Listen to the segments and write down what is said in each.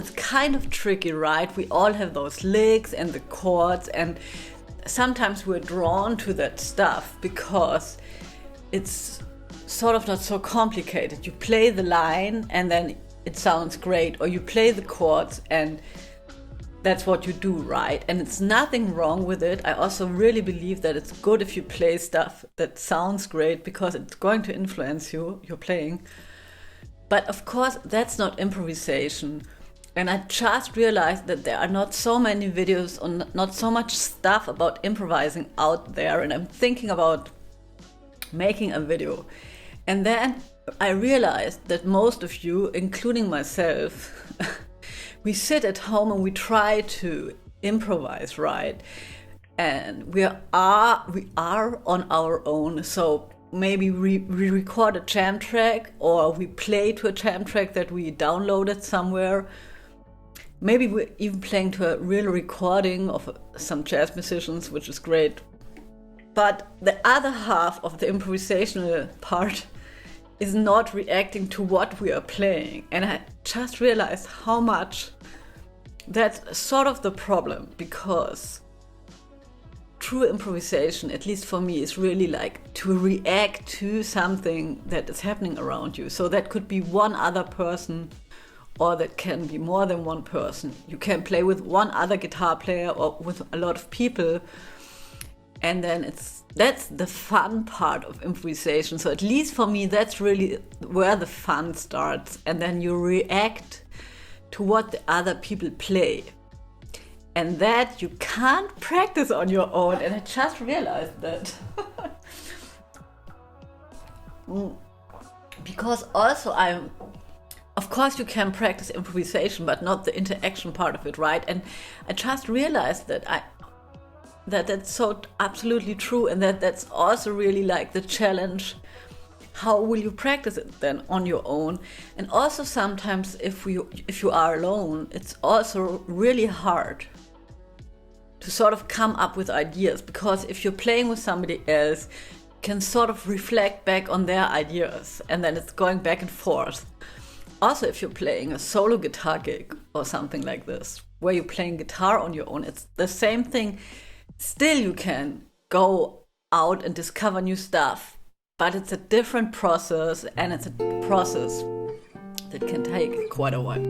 it's kind of tricky, right? We all have those licks and the chords, and sometimes we're drawn to that stuff because it's sort of not so complicated. You play the line and then it sounds great, or you play the chords and that's what you do, right? And it's nothing wrong with it. I also really believe that it's good if you play stuff that sounds great because it's going to influence your playing. But of course, that's not improvisation. And I just realized that there are not so many videos or not so much stuff about improvising out there. And I'm thinking about making a video. And then I realized that most of you, including myself, we sit at home and we try to improvise, right? And we are on our own. So maybe we record a jam track, or we play to a jam track that we downloaded somewhere. Maybe we're even playing to a real recording of some jazz musicians, which is great. But the other half of the improvisational part is not reacting to what we are playing. And I just realized how much that's sort of the problem, because true improvisation, at least for me, is really like to react to something that is happening around you. So that could be one other person, or that can be more than one person. You can play with one other guitar player or with a lot of people. And then that's the fun part of improvisation. So at least for me, that's really where the fun starts. And then you react to what the other people play. And that you can't practice on your own. And I just realized that. Because also of course you can practice improvisation, but not the interaction part of it, right? And I just realized that that's so absolutely true, and that's also really like the challenge. How will you practice it then on your own? And also sometimes if you are alone, it's also really hard to sort of come up with ideas, because if you're playing with somebody else, you can sort of reflect back on their ideas, and then it's going back and forth. Also, if you're playing a solo guitar gig or something like this, where you're playing guitar on your own, it's the same thing. Still, you can go out and discover new stuff, but it's a different process, and it's a process that can take quite a while.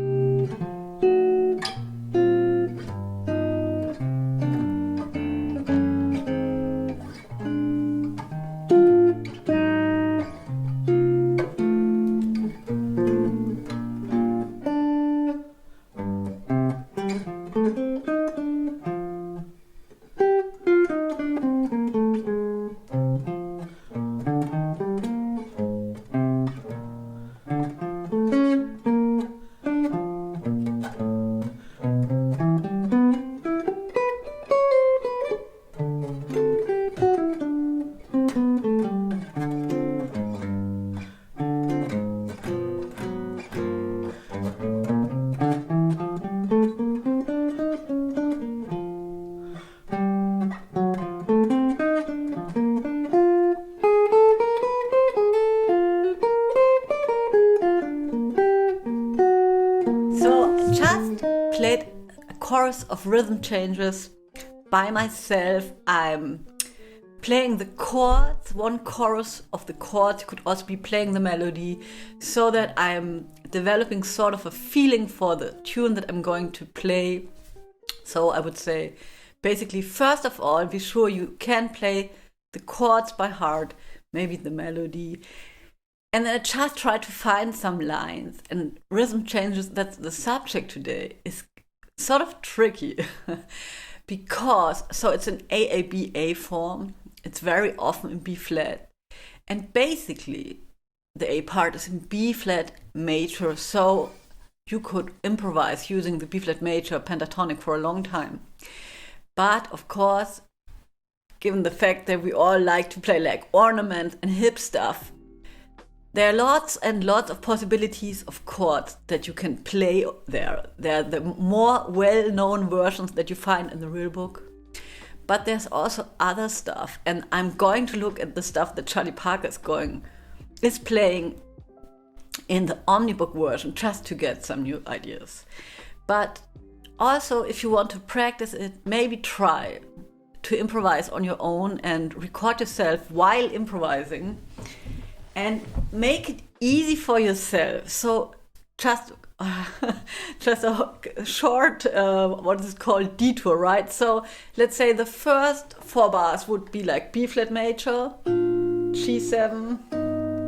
Played a chorus of rhythm changes by myself. I'm playing the chords, one chorus of the chords. You could also be playing the melody, so that I'm developing sort of a feeling for the tune that I'm going to play. So I would say, basically, first of all, be sure you can play the chords by heart, maybe the melody. And then I just try to find some lines and rhythm changes. That's the subject today, is sort of tricky because, so it's an AABA form. It's very often in B flat. And basically the A part is in B flat major. So you could improvise using the B flat major pentatonic for a long time. But of course, given the fact that we all like to play like ornament and hip stuff, there are lots and lots of possibilities of chords that you can play there. They're the more well-known versions that you find in the real book. But there's also other stuff. And I'm going to look at the stuff that Charlie Parker is playing in the Omnibook version, just to get some new ideas. But also, if you want to practice it, maybe try to improvise on your own and record yourself while improvising and make it easy for yourself. So just just a short, what is it called, detour, right? So let's say the first 4 bars would be like B flat major, G7,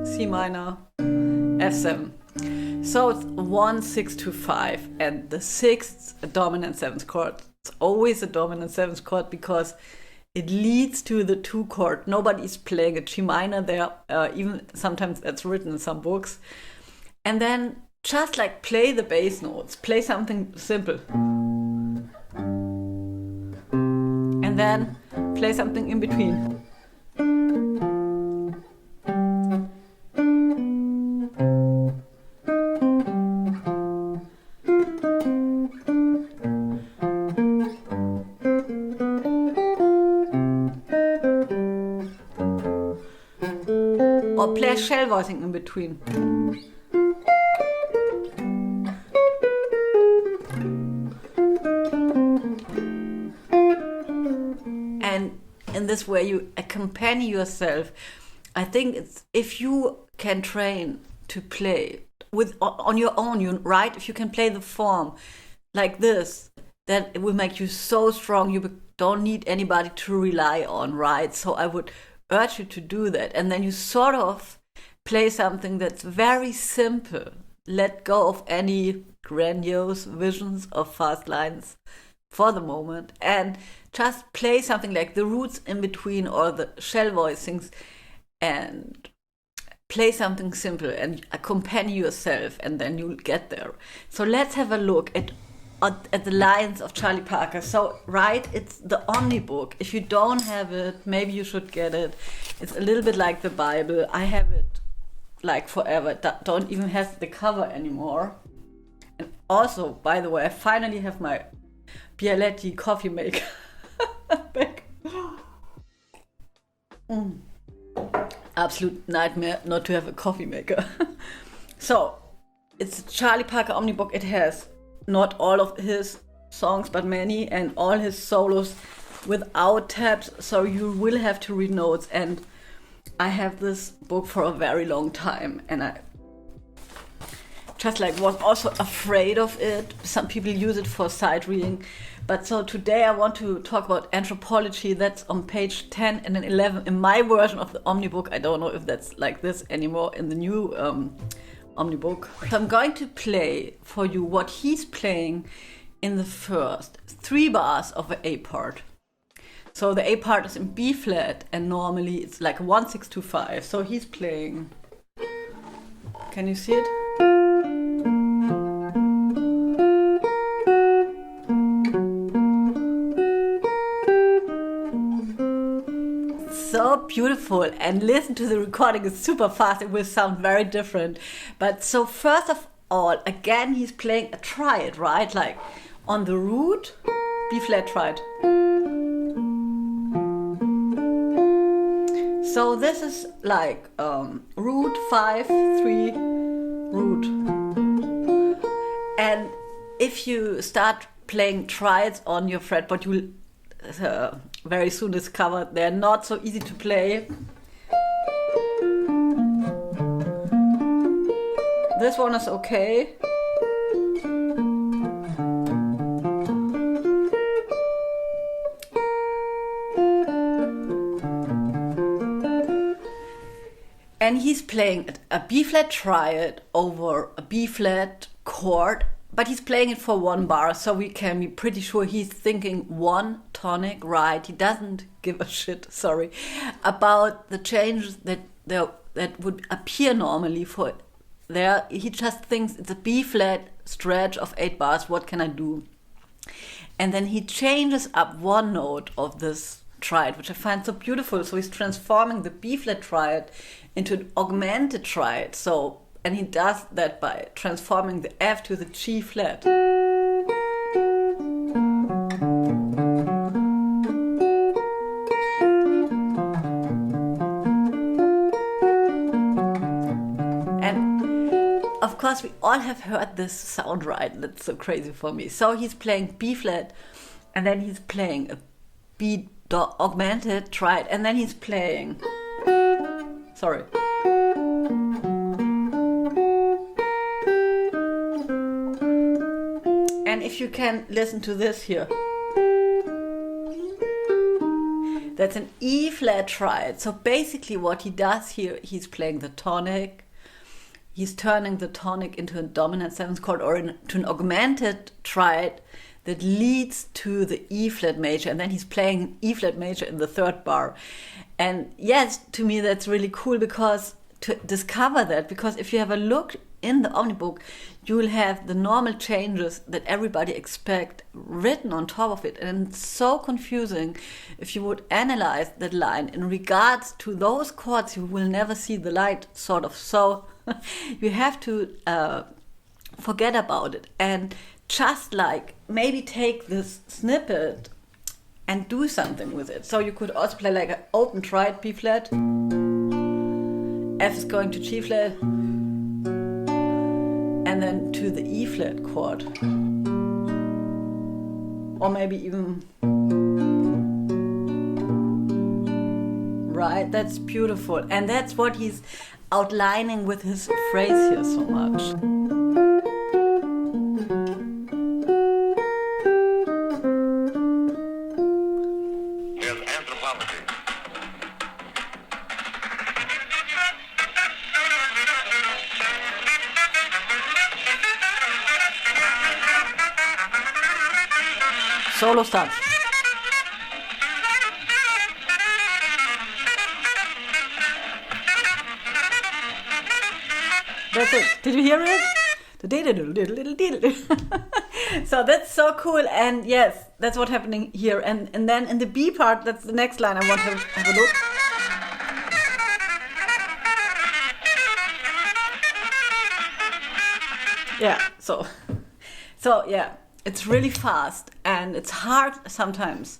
C minor, F7. So it's 1, 6, 2, 5, and the 6th a dominant 7th chord. It's always a dominant 7th chord because it leads to the 2 chord. Nobody's playing a G minor there, even sometimes that's written in some books. And then just like play the bass notes, play something simple. And then play something in between. Or play shell voicing in between. And in this way you accompany yourself. I think it's, if you can train to play with on your own, you right, if you can play the form like this, that it will make you so strong you don't need anybody to rely on, right? So I would urge you to do that, and then you sort of play something that's very simple. Let go of any grandiose visions of fast lines for the moment and just play something like the roots in between or the shell voicings and play something simple and accompany yourself, and then you'll get there. So let's have a look at the lines of Charlie Parker. So, right, it's the Omnibook. If you don't have it, maybe you should get it. It's a little bit like the Bible. I have it like forever. Don't even have the cover anymore. And also, by the way, I finally have my Bialetti coffee maker back. Absolute nightmare not to have a coffee maker. So, it's Charlie Parker Omnibook. It has not all of his songs, but many, and all his solos without tabs, so you will have to read notes. And I have this book for a very long time, and I just like was also afraid of it. Some people use it for sight reading, but so today I want to talk about anthropology. That's on page 10 and then 11 in my version of the Omnibook. I don't know if that's like this anymore in the new Omnibook. So I'm going to play for you what he's playing in the first 3 bars of an A part. So the A part is in B flat, and normally it's like 1, 6, 2, 5. So he's playing. Can you see it? So beautiful, and listen to the recording, it's super fast, it will sound very different. But so first of all, again, he's playing a triad, right? Like on the root, B flat triad. So this is like root 5, 3, root. And if you start playing triads on your fretboard, you will very soon discover they're not so easy to play. This one is okay. And he's playing a B flat triad over a B flat chord, but he's playing it for 1 bar, so we can be pretty sure he's thinking 1 tonic, right? He doesn't give a shit, sorry, about the changes that would appear normally for there. He just thinks it's a B flat stretch of 8 bars, what can I do? And then he changes up 1 note of this triad, which I find so beautiful. So he's transforming the B flat triad into an augmented triad. So, and he does that by transforming the F to the G flat. And of course because we all have heard this sound, right? That's so crazy for me. So he's playing B flat, and then he's playing a B augmented triad, and then he's playing, sorry, and if you can listen to this here, that's an E flat triad. So basically what he does here, he's playing the tonic, he's turning the tonic into a dominant seventh chord or into an augmented triad that leads to the E flat major, and then he's playing E flat major in the third bar. And yes, to me that's really cool because to discover that, because if you have a look in the Omnibook, you will have the normal changes that everybody expect written on top of it, and it's so confusing. If you would analyze that line in regards to those chords, you will never see the light, sort of. So you have to forget about it and just like maybe take this snippet and do something with it. So you could also play like an open triad B flat, F is going to G flat, and then to the E flat chord, or maybe even, right? That's beautiful, and that's what he's outlining with his phrase here so much. Solo starts. That's it. Did you hear it? So that's so cool, and yes, that's what's happening here. And then in the B part, that's the next line I want to have a look. Yeah, so yeah. It's really fast and it's hard sometimes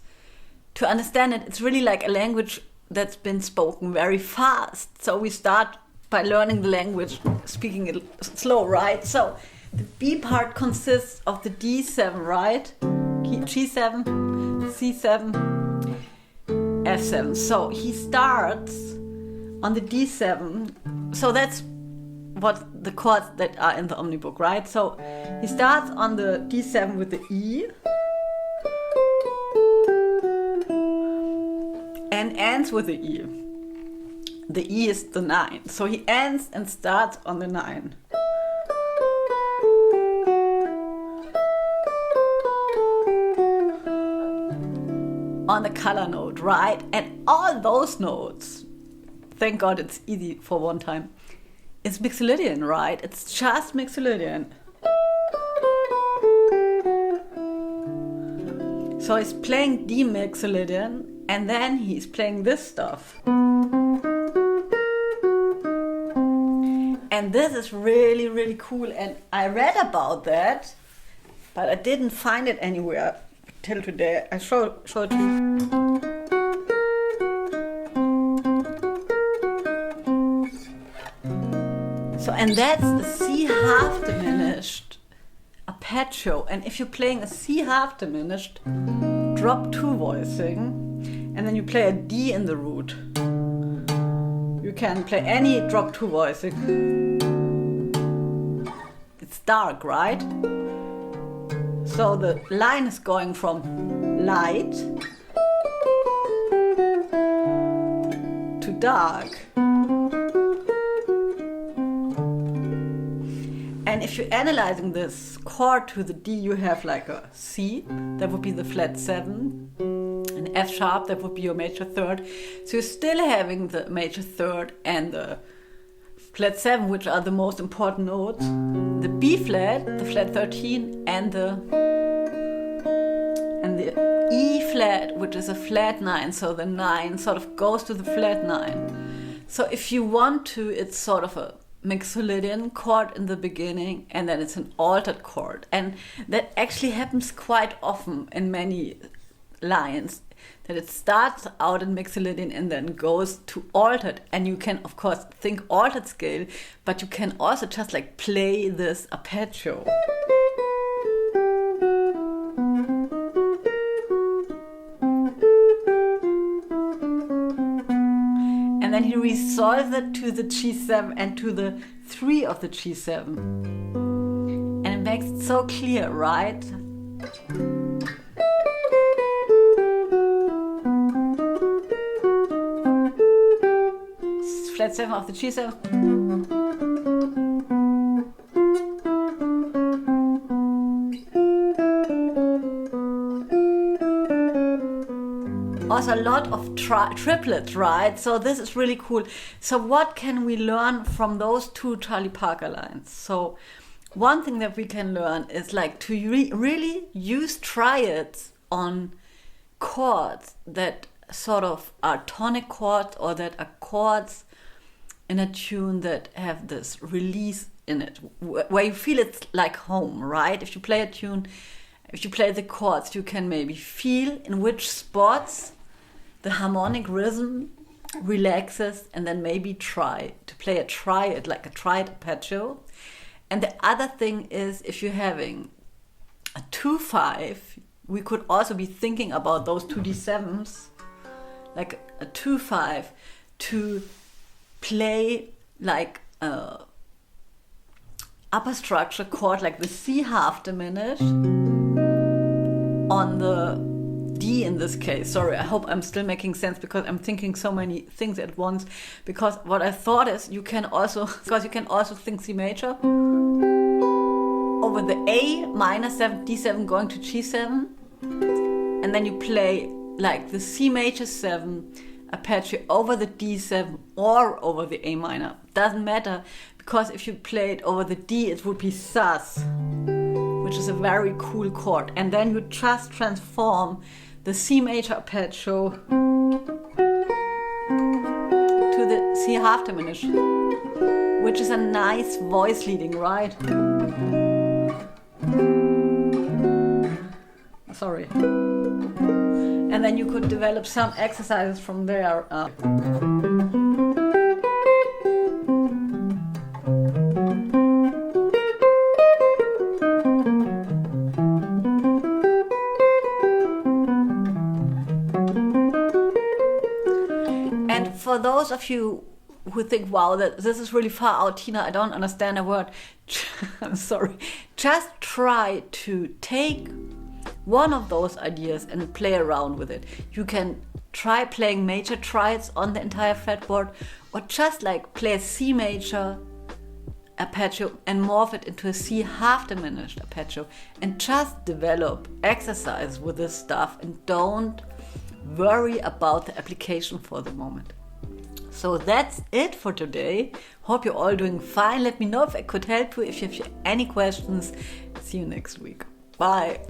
to understand it. It's really like a language that's been spoken very fast. So we start by learning the language, speaking it slow, right? So the B part consists of the D7, right? G7, C7, F7. So he starts on the D7. So that's what the chords that are in the Omnibook, right? So he starts on the D7 with the E and ends with the E. The E is the 9. So he ends and starts on the 9. On the color note, right? And all those notes, thank God it's easy for one time. It's Mixolydian, right? It's just Mixolydian. So he's playing D Mixolydian, and then he's playing this stuff. And this is really, really cool. And I read about that, but I didn't find it anywhere till today. I show it to you. So, and that's the C half diminished arpeggio. And if you're playing a C half diminished, drop 2 voicing, and then you play a D in the root. You can play any drop 2 voicing. It's dark, right? So the line is going from light to dark. And if you're analyzing this chord to the D, you have like a C, that would be the flat 7, an F sharp, that would be your major third. So you're still having the major third and the flat 7, which are the most important notes, the B flat, the flat 13, and the E flat, which is a flat 9. So the 9 sort of goes to the flat 9. So if you want to, it's sort of a Mixolydian chord in the beginning, and then it's an altered chord, and that actually happens quite often in many lines. that it starts out in mixolydian and then goes to altered. And you can, of course, think altered scale, but you can also just like play this arpeggio. And then he resolves it to the G7 and to the 3 of the G7. And it makes it so clear, right? Flat 7 of the G7. Also a lot of triplets, right? So this is really cool. So what can we learn from those two Charlie Parker lines? So one thing that we can learn is like to really use triads on chords that sort of are tonic chords, or that are chords in a tune that have this release in it, where you feel it's like home, right? If you play a tune, if you play the chords, you can maybe feel in which spots the harmonic rhythm relaxes, and then maybe try to play a triad, like a triad arpeggio. And the other thing is, if you're having a 2-5, we could also be thinking about those 2 D7s, like a 2-5, to play like a upper structure chord, like the C half diminished on the D in this case. Sorry, I hope I'm still making sense, because I'm thinking so many things at once. Because what I thought is you can also think C major over the A minor 7, D7 going to G7, and then you play like the C major 7 arpeggio over the D7 or over the A minor. Doesn't matter, because if you play it over the D, it would be sus, which is a very cool chord. And then you just transform the C major arpeggio to the C half diminished, which is a nice voice leading, right? Sorry. And then you could develop some exercises from there. And for those of you who think, wow, that this is really far out, Tina, I don't understand a word. I'm sorry. Just try to take one of those ideas and play around with it. You can try playing major triads on the entire fretboard, or just like play a C major arpeggio and morph it into a C half diminished arpeggio, and just develop exercise with this stuff, and don't worry about the application for the moment. So that's it for today. Hope you're all doing fine. Let me know if I could help you. If you have any questions, see you next week. Bye.